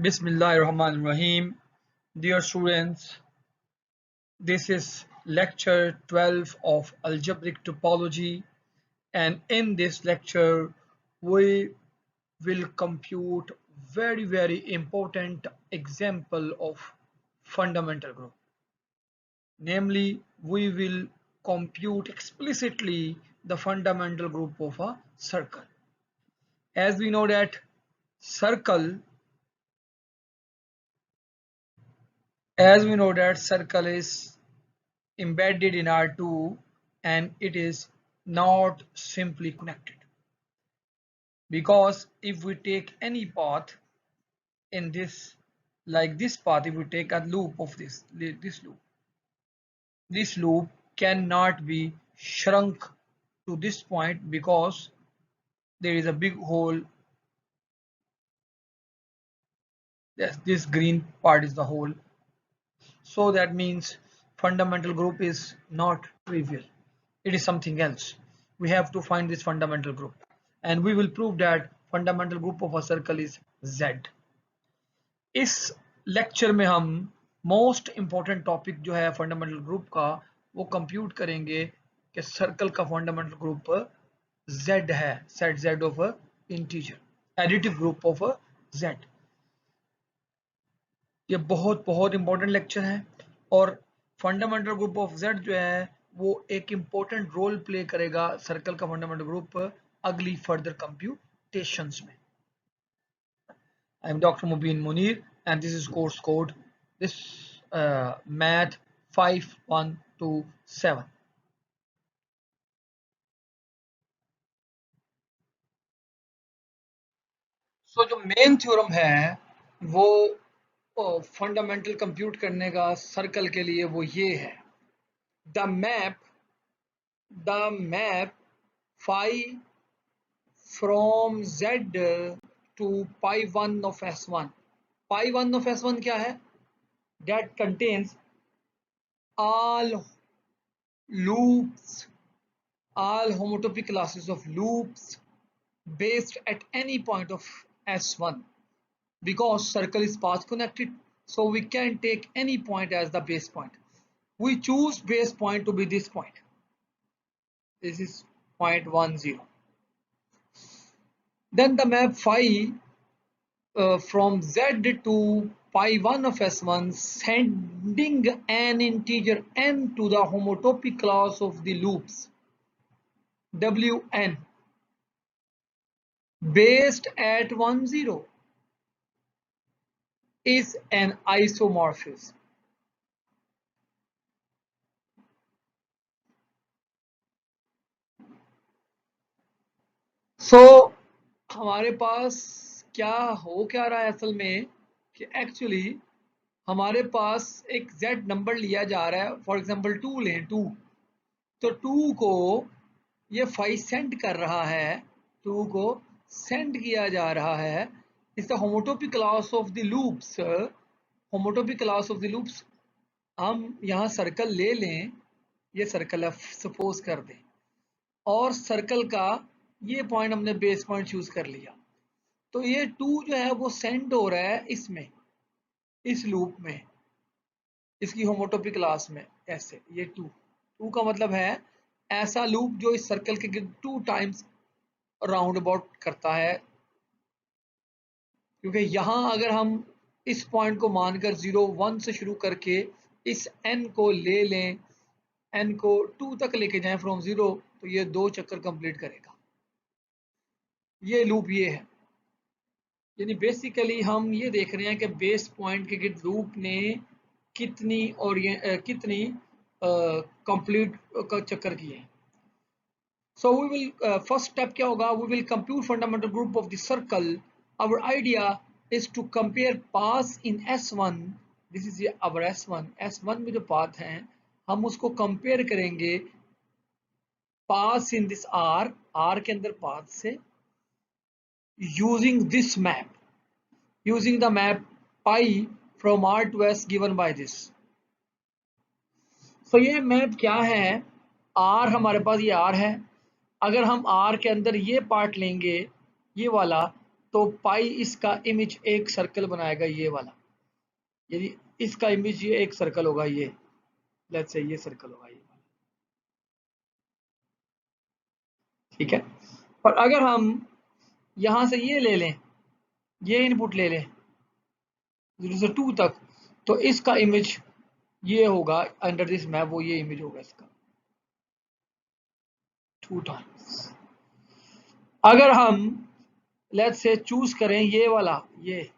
Bismillahirrahmanirrahim. Dear students, this is lecture 12 of algebraic topology, and in this lecture we will compute very important example of fundamental group. Namely, we will compute explicitly the fundamental group of a circle. As we know that circle circle is embedded in R2 and it is not simply connected, because if we take any path in this, like this path, if we take a loop of this loop cannot be shrunk to this point because there is a big hole. Yes, this green part is the hole. So that means fundamental group is not trivial. It is something else. We have to find this fundamental group, and we will prove that fundamental group of a circle is Z. इस lecture में हम most important topic जो है fundamental group का वो compute करेंगे कि circle का फंडामेंटल ग्रुप Z है, set Z of a integer, additive group of a Z। ये बहुत इंपॉर्टेंट लेक्चर है और फंडामेंटल ग्रुप ऑफ Z जो है वो एक इंपॉर्टेंट रोल प्ले करेगा सर्कल का फंडामेंटल ग्रुप अगली फर्दर कंप्यूटेशंस में। I am Dr. Mubin Munir and this is course code math 5127. So जो मेन थ्योरम है वो फंडामेंटल कंप्यूट करने का सर्कल के लिए वो ये है, the map phi from Z to pi 1 of S1. pi 1 of S1 क्या है? That contains all loops, all homotopy classes of loops based at any point of S1, because circle is path connected, so we can take any point as the base point. We choose base point to be this point. This is point 1 0. Then the map phi from Z to pi 1 of S1, sending an integer n to the homotopy class of the loops Wn based at 1 0 is an isomorphism. So हमारे पास क्या रहा है असल में कि actually हमारे पास एक z number लिया जा रहा है, फॉर एग्जांपल 2 लें, 2 तो 2 को ये फाई सेंड कर रहा है, 2 को सेंड किया जा रहा है। इस the homotopy class of the loops, homotopy class of the loops हम यहाँ सर्कल ले लें, ये सर्कल है सपोज कर दें, और सर्कल का ये पॉइंट हमने बेस पॉइंट चूज कर लिया, तो ये 2 जो है वो सेंड हो रहा है इसमें, इस लूप में, इसकी होमोटोपी क्लास में ऐसे। ये 2 का मतलब है ऐसा लूप जो इस सर्कल के 2 टाइम्स राउंड अबाउट करता है, क्योंकि यहां अगर हम इस पॉइंट को मानकर 0 1 से शुरू करके इस n को ले लें, n को 2 तक लेके जाएं फ्रॉम 0, तो ये 2 चक्कर कंप्लीट करेगा। ये लूप ये है, यानी बेसिकली हम ये देख रहे हैं कि बेस पॉइंट के गिर्द लूप ने कितनी और कितनी कंप्लीट का चक्कर किए। So we will first step क्या होगा, we will compute fundamental group of the circle. Our idea is to compare pass in S1, this is our S1 में जो पाथ हैं हम उसको कंपेयर करेंगे पास इन दिस R के अंदर पाथ से, using this map, using the map pi from R to S given by this. So ये मैप क्या है, R हमारे पास ये R है, अगर हम R के अंदर ये पार्ट लेंगे, ये वाला, तो पाई इसका इमेज एक सर्कल बनाएगा ये वाला, यदि इसका इमेज ये एक सर्कल होगा, ये लेट्स से ये सर्कल होगा ये वाला, ठीक है। और अगर हम यहां से ये ले लें, ये इनपुट ले लें 0 से 2 तक, तो इसका इमेज ये होगा अंडर दिस मैप, वो ये इमेज होगा इसका 2 टाइम्स। अगर हम लेट्स से चूज करें ये वाला, ये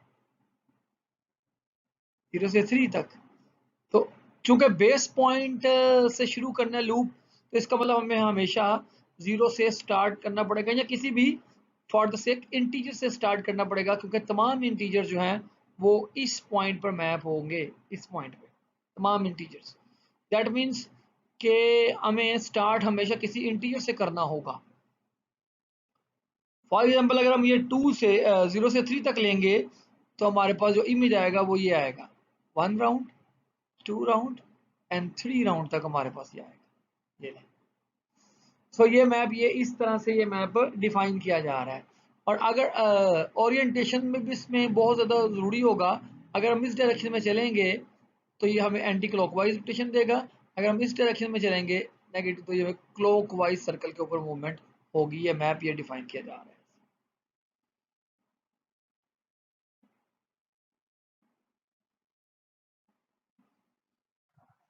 0 से 3 तक, तो चूंकि बेस पॉइंट से शुरू करना है लूप, तो इसका मतलब हमें हमेशा 0 से स्टार्ट करना पड़ेगा, या किसी भी फॉर द सेक इंटीजर से स्टार्ट करना पड़ेगा, क्योंकि तमाम इंटीजर जो हैं वो इस पॉइंट पर मैप होंगे, इस पॉइंट पे तमाम इंटीजर्स। दैट मीन्स कि हमें स्टार्ट हमेशा किसी इंटीजर से करना होगा। फॉर एग्जाम्पल अगर हम ये 2 से 0 से 3 तक लेंगे, तो हमारे पास जो इमेज आएगा वो ये आएगा 1 राउंड, 2 राउंड एंड 3 राउंड तक हमारे पास ये आएगा, ये सो ये मैप, ये इस तरह से ये मैप डिफाइन किया जा रहा है। और अगर ओरिएंटेशन में भी इसमें बहुत ज़्यादा ज़रूरी होगा, अगर हम इस डायरेक्शन में चलेंगे तो ये हमें एंटी क्लॉकवाइज रोटेशन देगा, अगर हम इस डायरेक्शन में चलेंगे नेगेटिव, तो ये क्लॉकवाइज सर्कल के ऊपर मूवमेंट होगी। ये मैप ये डिफाइन किया जा रहा है।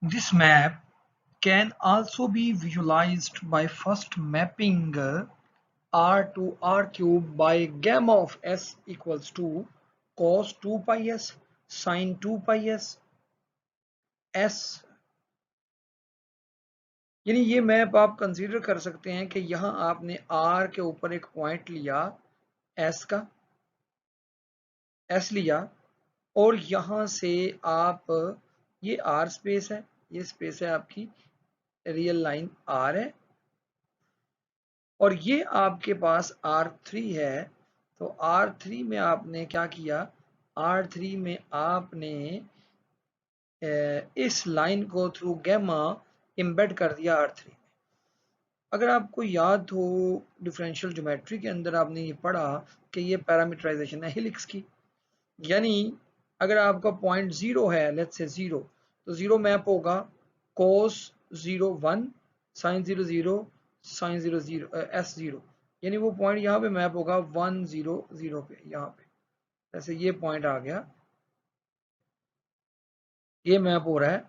This map can also be visualized by first mapping r to r cube by gamma of s equals to cos 2 pi s sin 2 pi s s। यानी ये मैप आप कंसीडर कर सकते हैं कि यहां आपने r के ऊपर एक पॉइंट लिया, s का s लिया, और यहां से आप, ये r स्पेस है, ये स्पेस है आपकी रियल लाइन r है, और ये आपके पास R3 है। तो R3 में आपने क्या किया, R3 में आपने इस लाइन को थ्रू गैमा एम्बेड कर दिया R3 में। अगर आपको याद हो डिफरेंशियल ज्योमेट्री के अंदर आपने ये पढ़ा कि ये पैरामीटराइजेशन है हेलिक्स की, यानी अगर आपका पॉइंट 0 है, लेट्स से 0, तो 0 मैप होगा cos 0 1 sin 0 0 sin 0 0 s0, यानी वो पॉइंट यहाँ पे मैप होगा 1 0 0 पे, यहाँ पे जैसे ये पॉइंट आ गया, ये मैप हो रहा है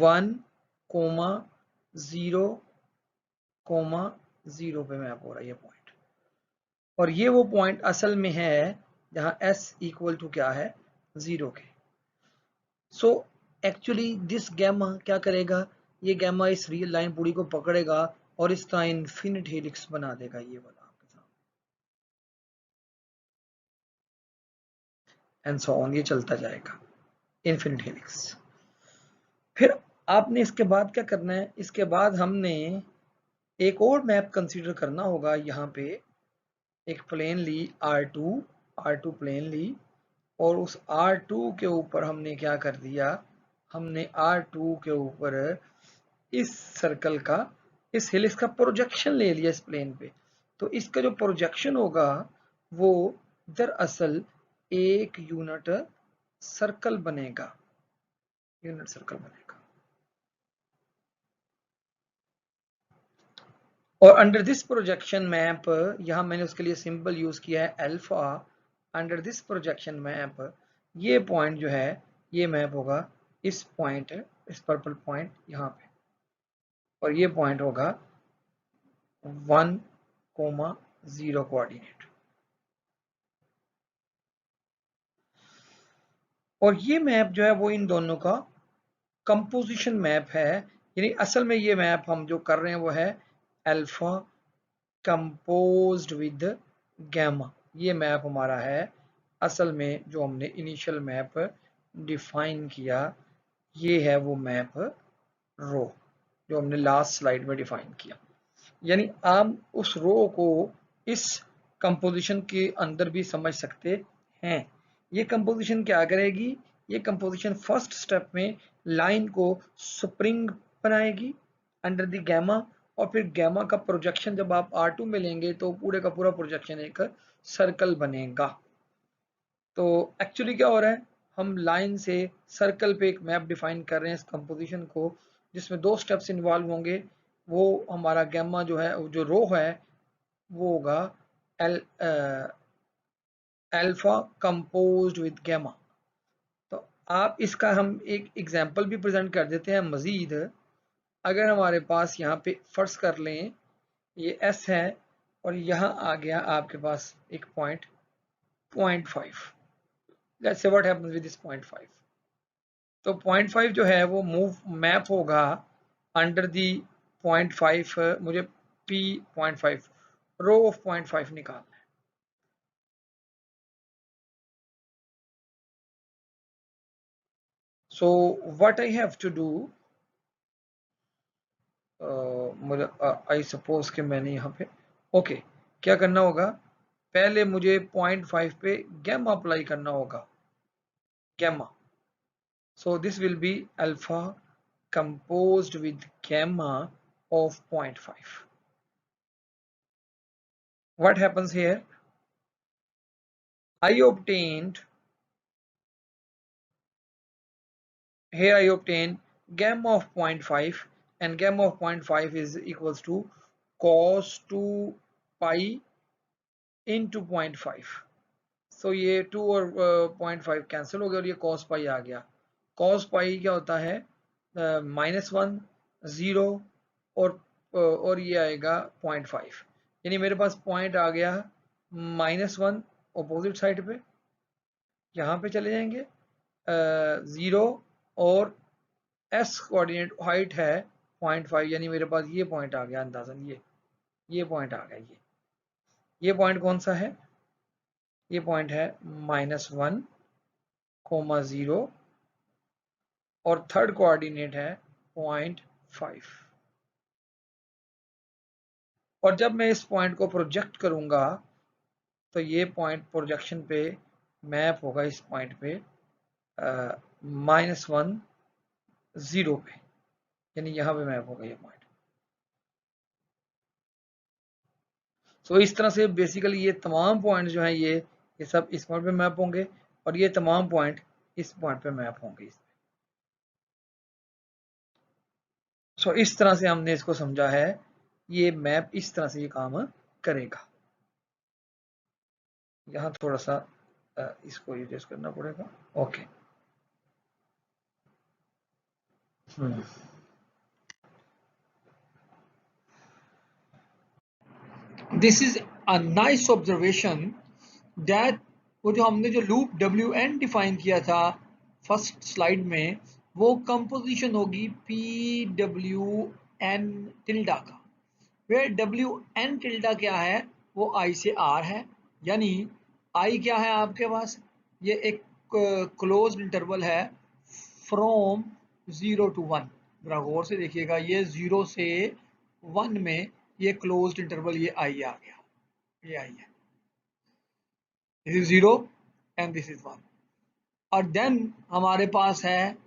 1 कोमा 0 कोमा 0 पे मैप हो रहा है ये पॉइंट। और ये वो पॉइंट असल में है जहाँ s इक्वल टू क्या है, 0 के। सो एक्चुअली दिस गैमा क्या करेगा, ये गैमा इस रियल लाइन पूरी को पकड़ेगा और इस तरह इनफिनिट हेलिक्स बना देगा, ये वाला आपके सामने, एंड सो ऑन, ये चलता जाएगा इनफिनिट हेलिक्स। फिर आपने इसके बाद क्या करना है, इसके बाद हमने एक और मैप कंसीडर करना होगा। यहाँ पे एक प्लेन ली R2 प्लेन ली, और उस R2 के ऊपर हमने क्या कर दिया, हमने R2 के ऊपर इस सर्कल का, इस हेलिक्स का प्रोजेक्शन ले लिया इस प्लेन पे। तो इसका जो प्रोजेक्शन होगा वो दरअसल एक यूनिट सर्कल बनेगा, यूनिट सर्कल बनेगा। और अंडर दिस प्रोजेक्शन मैप, यहां मैंने उसके लिए सिंबल यूज किया है alpha. Under this projection map ये पॉइंट जो है ये मैप होगा इस पॉइंट, इस पर्पल पॉइंट यहाँ पे, और ये पॉइंट होगा 1 कोमा 0 कोऑर्डिनेट। और ये मैप जो है वो इन दोनों का कंपोजिशन मैप है, यानी असल में ये मैप हम जो कर रहे हैं वो है अल्फा कंपोज्ड विद गैमा। ये मैप हमारा है असल में जो हमने इनिशियल मैप डिफाइन किया, ये है वो मैप रो जो हमने लास्ट स्लाइड में डिफाइन किया। यानी आप उस रो को इस कंपोजिशन के अंदर भी समझ सकते हैं। ये कंपोजिशन क्या करेगी, ये कंपोजिशन फर्स्ट स्टेप में लाइन को स्प्रिंग बनाएगी अंडर द गैमा, और फिर गैमा का प्रोजेक्शन जब आप R2 में लेंगे तो पूरे का पूरा प्रोजेक्शन एक सर्कल बनेगा। तो एक्चुअली क्या हो रहा है, हम लाइन से सर्कल पे एक मैप डिफाइन कर रहे हैं इस कंपोजिशन को, जिसमें 2 स्टेप्स इन्वॉल्व होंगे। वो हमारा गैमा जो है, जो रो है, वो होगा अल्फा कंपोज्ड विद गैमा। तो आप इसका हम एक एग्जांपल भी प्रेजेंट कर देते हैं मजीद। अगर हमारे पास यहाँ पे फर्ज कर लें ये S है और यहाँ आ गया आपके पास एक point 0.5। Let's say what happens with this 0.5। तो 0.5 जो है वो मूव मैप होगा अंडर दी 0.5। मुझे P 0.5 रो ऑफ 0.5 निकालना है। So what I have to do, मुझे आई सपोज कि मैंने यहाँ पे ओके क्या करना होगा, पहले मुझे 0.5 पे गैमा अप्लाई करना होगा, gamma. So this will be alpha composed with gamma of 0.5. What happens here? I obtained gamma of 0.5, and gamma of 0.5 is equals to cos 2 pi into 0.5. So ये 2 और 0.5 कैंसिल हो गया और ये cos pi आ गया। cos pi क्या होता है, -1 0 और ये आएगा 0.5, यानी मेरे पास पॉइंट आ गया -1 अपोजिट साइड पे। यहाँ पे चले जाएंगे 0 और s कोऑर्डिनेट हाइट है 0.5, यानी मेरे पास ये पॉइंट आ गया अंदाजन, ये पॉइंट आ गया। ये पॉइंट कौन सा है, ये पॉइंट है -1, 0 और थर्ड कोऑर्डिनेट है 0.5। और जब मैं इस पॉइंट को प्रोजेक्ट करूंगा तो ये पॉइंट प्रोजेक्शन पे मैप होगा इस पॉइंट पे -1 0 पे, यानी यहाँ पे मैप होगा ये पॉइंट। सो इस तरह से बेसिकली ये तमाम पॉइंट जो हैं ये सब इस पॉइंट पे मैप होंगे और ये तमाम पॉइंट इस पॉइंट पे मैप होंगे। सो इस तरह से हमने इसको समझा है, ये मैप इस तरह से ये काम करेगा। यहाँ थोड़ा सा इसको एडजस्ट करना पड़ेगा। Okay this is a nice observation that वो जो हमने जो लूप WN डिफाइन किया था फर्स्ट स्लाइड में, वो कंपोजिशन होगी PWN टिल्डा का, वे WN टिल्डा क्या है, वो I से R है, यानी I क्या है आपके पास, ये एक क्लोज इंटरवल है फ्रॉम 0 to 1। जरा गौर से देखिएगा, ये 0 से 1 में ये क्लोज्ड इंटरवल ये I आ गया, ये I है, this is 0 and this is 1। और देन हमारे पास है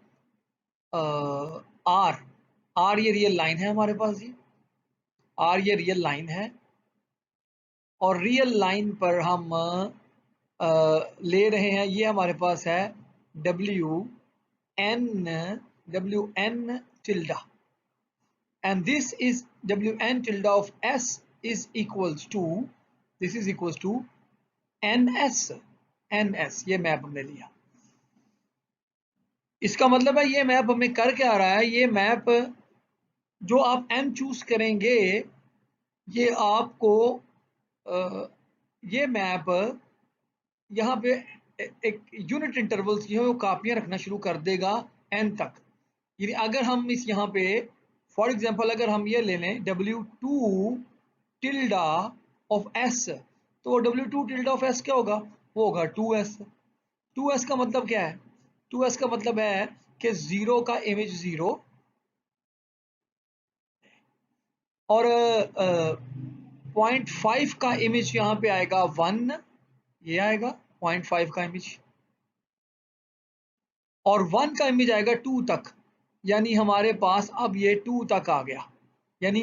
R ये रियल लाइन है हमारे पास जी, R ये रियल लाइन है और रियल लाइन पर हम ले रहे हैं, ये हमारे पास है WN tilde, and this is WN tilde of S is equals to, this is equals to NS ये मैप हमने लिया। इसका मतलब है ये मैप हमें कर क्या रहा है, ये मैप जो आप N चूज करेंगे ये आपको ये मैप यहाँ पे एक यूनिट इंटरवल्स की है वो कापियां रखना शुरू कर देगा N तक। यानी अगर हम इस यहाँ पे फॉर एग्जांपल अगर हम ये ले लें W2 टिल्डा ऑफ S, तो W2 टिल्डा ऑफ S क्या होगा, वो होगा 2S। 2S का मतलब क्या है, 2S का मतलब है कि 0 का इमेज 0 और 0.5 का इमेज यहाँ पे आएगा 1, ये आएगा 0.5 का इमेज, और 1 का इमेज आएगा 2 तक, यानी हमारे पास अब ये 2 तक आ गया। यानी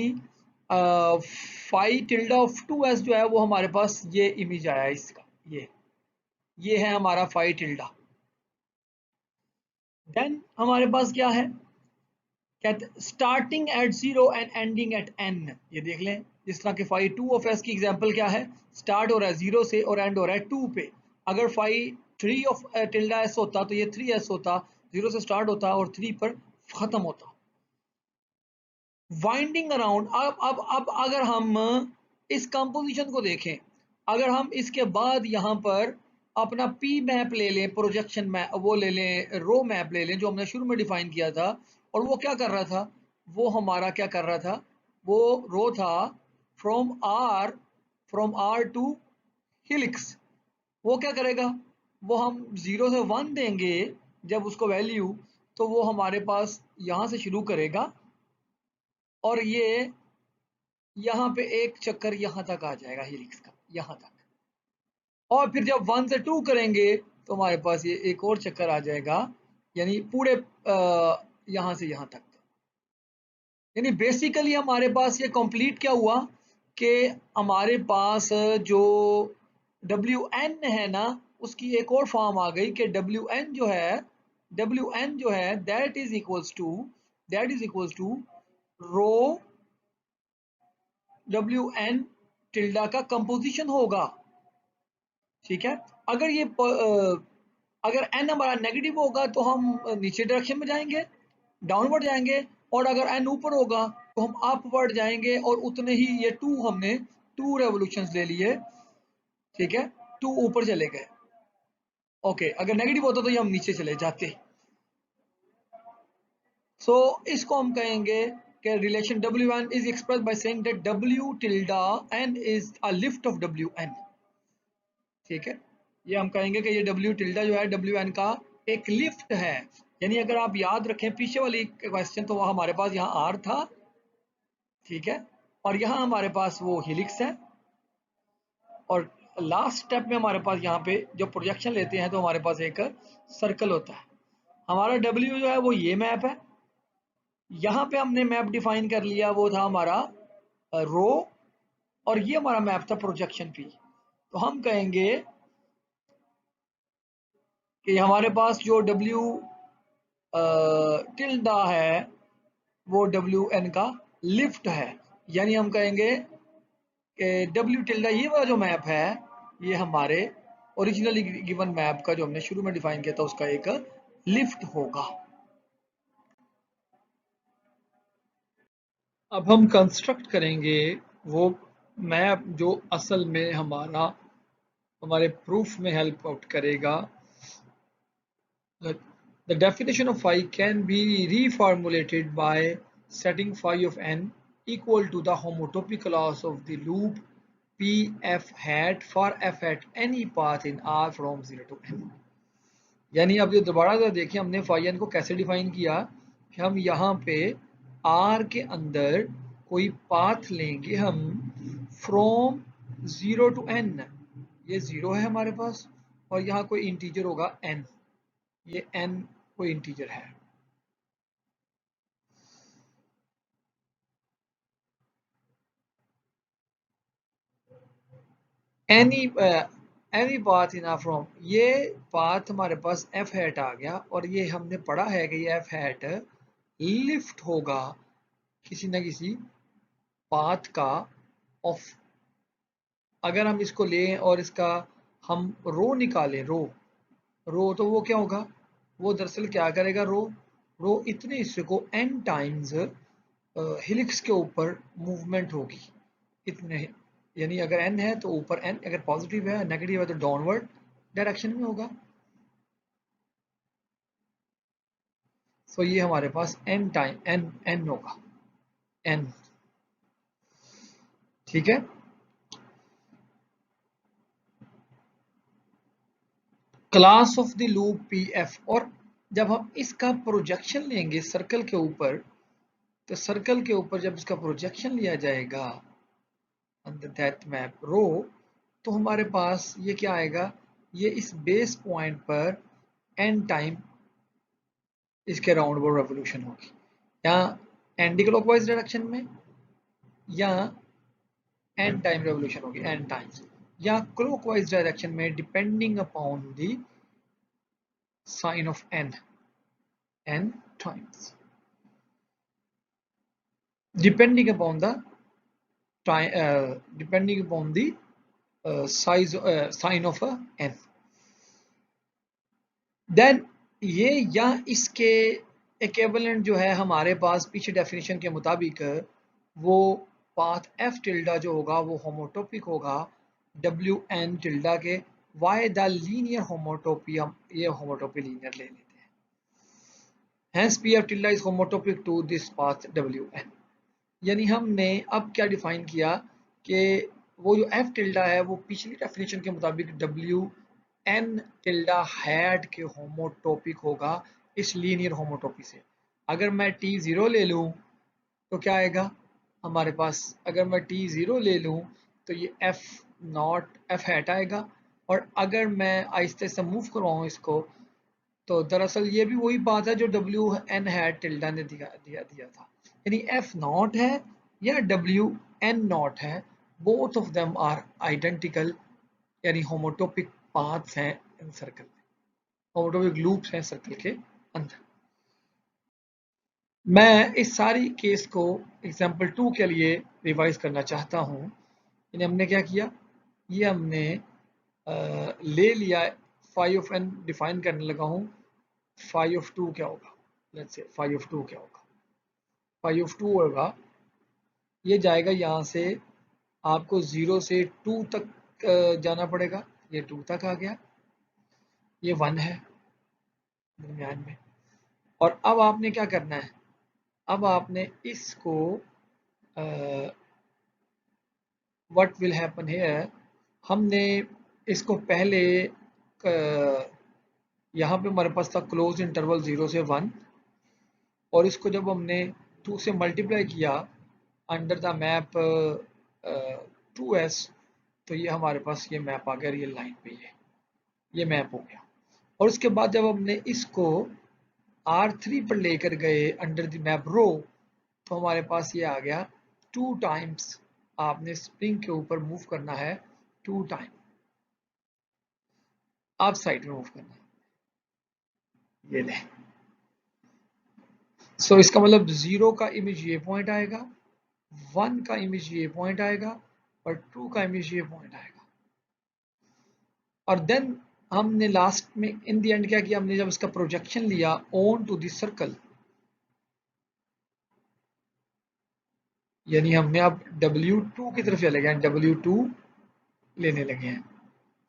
फाई टिल्डा ऑफ 2s जो है वो हमारे पास ये इमेज आया है इसका, ये है हमारा फाई टिल्डा। देन हमारे पास क्या है, कहते starting at 0 and ending eight n। ये देख लें, जिस तरह के फाई 2 ऑफ s की एग्जांपल क्या है, स्टार्ट हो रहा है 0 से और एंड हो रहा है 2 पे। अगर फाई 3 ऑफ टिल्डा s होता तो ये 3s होता, 0 से स्टार्ट होता और 3 पर खत्म होता। वाइंडिंग अराउंड, अब अगर हम इस कंपोजिशन को देखें, अगर हम इसके बाद यहाँ पर अपना पी मैप ले लें, प्रोजेक्शन मैप वो ले लें, रो मैप ले लें जो हमने शुरू में डिफाइन किया था, और वो क्या कर रहा था, वो हमारा क्या कर रहा था, वो रो था फ्रॉम आर टू हिलिक्स। वो क्या करेगा, वो हम 0 से 1 देंगे जब उसको वैल्यू, तो वो हमारे पास यहाँ से शुरू करेगा और ये यहाँ पे एक चक्कर यहाँ तक आ जाएगा हिलिक्स का, यहाँ तक। और फिर जब 1 से 2 करेंगे तो हमारे पास ये एक और चक्कर आ जाएगा, यानी पूरे यहाँ से यहाँ तक। यानी बेसिकली हमारे पास ये कंप्लीट क्या हुआ कि हमारे पास जो WN है ना, उसकी एक और फॉर्म आ गई कि WN जो है that is equals to rho WN tilde का कंपोजिशन होगा। ठीक है, अगर ये अगर n हमारा नेगेटिव होगा तो हम नीचे डायरेक्शन में जाएंगे, डाउनवर्ड जाएंगे, और अगर n ऊपर होगा तो हम अपवर्ड जाएंगे, और उतने ही ये 2 हमने 2 रेवोल्यूशंस ले लिए। ठीक है, 2 ऊपर चले गए। ओके, अगर नेगेटिव होता तो ये हम नीचे चले जाते। सो इसको हम कहेंगे कि relation WN is express by saying that W tilde n is a lift off WN। ठीक है, ये हम कहेंगे कि ये W टिल्डा जो है WN का एक लिफ्ट है। यानी अगर आप याद रखें पीछे वाली क्वेश्चन, तो वह हमारे पास यहाँ R था, ठीक है, और यहाँ हमारे पास वो हिलिक्स है, और लास्ट स्टेप में हमारे पास यहाँ पे जब प्रोजेक्शन लेते हैं तो हमारे पास एक सर्कल होता है। हमारा W जो है वो ये मैप है, यहाँ पे हमने मैप डिफाइन कर लिया, वो था हमारा रो, और ये हमारा मैप था प्रोजेक्शन P। तो हम कहेंगे कि हमारे पास जो W टिल्डा है वो WN का लिफ्ट है। यानी हम कहेंगे कि W टिल्डा ये वाला जो मैप है, ये हमारे ओरिजिनली गिवन मैप का जो हमने शुरू में डिफाइन किया था उसका एक लिफ्ट होगा। अब हम कंस्ट्रक्ट करेंगे वो मैप जो असल में हमारे प्रूफ में हेल्प आउट करेगा। The definition of phi can be reformulated by setting phi of n equal to the homotopy loss of the loop p f hat for f at any path in R from 0 to n। यानी अब ये दोबारा से देखिए हमने phi n को कैसे define किया कि हम यहाँ पे R के अंदर कोई पाथ लेंगे हम फ्रॉम 0 टू n। ये 0 है हमारे पास, और यहाँ कोई इंटीजर होगा n, ये n कोई इंटीजर है। एनी पाथ इन फ्रॉम, ये पाथ हमारे पास एफ हैट आ गया, और ये हमने पढ़ा है कि ये एफ हैट लिफ्ट होगा किसी ना किसी पाथ का ऑफ। अगर हम इसको लें और इसका हम रो निकालें, रो तो वो क्या होगा, वो दरअसल क्या करेगा, रो इतने हिस्से को n टाइम्स हिलिक्स के ऊपर मूवमेंट होगी इतने। यानी अगर n है तो ऊपर n, अगर पॉजिटिव है, नेगेटिव है तो डाउनवर्ड डायरेक्शन में होगा। सो ये हमारे पास n टाइम n होगा, n। ठीक है, class of the loop P F. और जब हम इसका प्रोजेक्शन लेंगे सर्कल के ऊपर, तो सर्कल के ऊपर जब इसका प्रोजेक्शन लिया जाएगा अंडर दैट मैप रो, तो हमारे पास ये क्या आएगा, ये इस बेस पॉइंट पर n टाइम इसके राउंड अबाउट रेवोल्यूशन होगी, यहाँ एंटी क्लॉकवाइज डायरेक्शन में, या n टाइम रेवोल्यूशन होगी, n टाइम्स, या क्लॉकवाइज डायरेक्शन में depending upon the sign of n times, depending upon the time, depending upon the sign of a n. Then ये या इसके इक्विवेलेंट जो है हमारे पास पीछे डेफिनेशन के मुताबिक वो पाथ f टिल्डा जो होगा वो होमोटोपिक होगा wn टिल्डा के, वाई द लीनियर होमोटोपी, हम ये होमोटोपी लीनियर ले लेते हैं, hence p f tilde is homotopic to this path wn। यानी हमने अब क्या डिफाइन किया कि वो जो f टिल्डा है वो पिछली डेफिनेशन के मुताबिक wn टिल्डा हैड के होमोटोपिक होगा इस लीनियर होमोटोपी से। अगर मैं t0 ले लूं तो क्या आएगा हमारे पास, अगर मैं t0 ले लूं तो ये f हैट आएगा, और अगर मैं आहिस्ते से मूव करवाऊं इसको तो दरअसल ये भी वही बात है जो wn हैट टिल्डा ने दिया था, यानी f नॉट है या wn नॉट है, both of them are identical, यानी होमोटोपिक पाथ्स हैं इन सर्कल में, होमोटोपिक लूप्स हैं सर्कल के अंदर। मैं इस सारी केस को एग्जांपल 2 के लिए रिवाइज करना चाहता हूं। यानी हमने क्या किया, ये हमने ले लिया फाई ऑफ n डिफाइन करने लगा हूं, फाई ऑफ 2 क्या होगा, लेट्स से फाई ऑफ 2 क्या होगा, फाई ऑफ 2 होगा ये जाएगा यहाँ से, आपको 0 से 2 तक जाना पड़ेगा, ये 2 तक आ गया, ये 1 है दरमियान में, और अब आपने क्या करना है, अब आपने इसको व्हाट विल हैपन हियर, हमने इसको पहले यहाँ पे हमारे पास था क्लोज इंटरवल 0 से 1, और इसको जब हमने 2 से मल्टीप्लाई किया अंडर द मैप 2s, तो ये हमारे पास ये मैप आ गया रियल लाइन पे, ये मैप हो गया। और उसके बाद जब हमने इसको R3 पर लेकर गए अंडर द मैप रो, तो हमारे पास ये आ गया 2 टाइम्स, आपने स्प्रिंग के ऊपर मूव करना है 2 टाइम, आप साइड में मूव करना है, ये ले। सो इसका मतलब 0 का इमेज ये पॉइंट आएगा, 1 का इमेज ये पॉइंट आएगा, और 2 का इमेज ये पॉइंट आएगा। और देन हमने लास्ट में इन दी एंड क्या किया, हमने जब इसका प्रोजेक्शन लिया ऑन टू दिस सर्कल, यानी हमने अब W2 की तरफ चले गए, W2 लेने लगे हैं।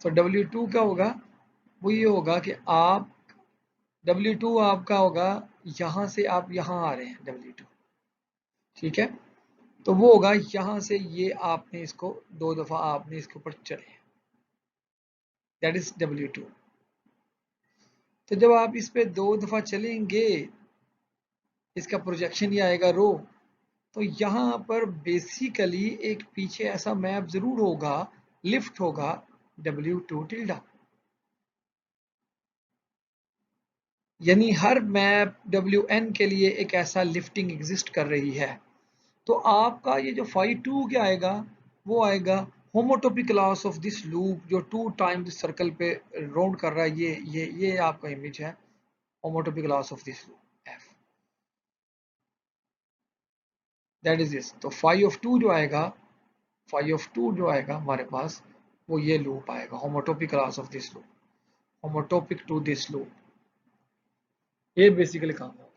तो W2 क्या होगा, वो ये होगा कि आप W2 आपका होगा यहां से आप यहां आ रहे हैं W2, ठीक है, तो वो होगा यहां से ये आपने इसको 2 दफा आपने इसके ऊपर चले, दैट इज W2। तो जब आप इस पे 2 दफा चलेंगे, इसका प्रोजेक्शन ये आएगा रो, तो यहाँ पर बेसिकली एक पीछे ऐसा मैप जरूर होगा, लिफ्ट होगा W2 टिल्डा, यानी हर मैप WN के लिए एक ऐसा लिफ्टिंग एग्जिस्ट कर रही है। तो आपका ये जो फाई 2 क्या आएगा, वो आएगा homotopic class of this loop जो 2 टाइम्स सर्कल पे राउंड कर रहा है, ये आपका इमेज है homotopic class of this loop F, that is this. तो फाई ऑफ 2 जो आएगा, फाई ऑफ 2 जो आएगा हमारे पास, वो ये लूप आएगा homotopic class of this loop, homotopic to this loop, ये बेसिकली काम होगा।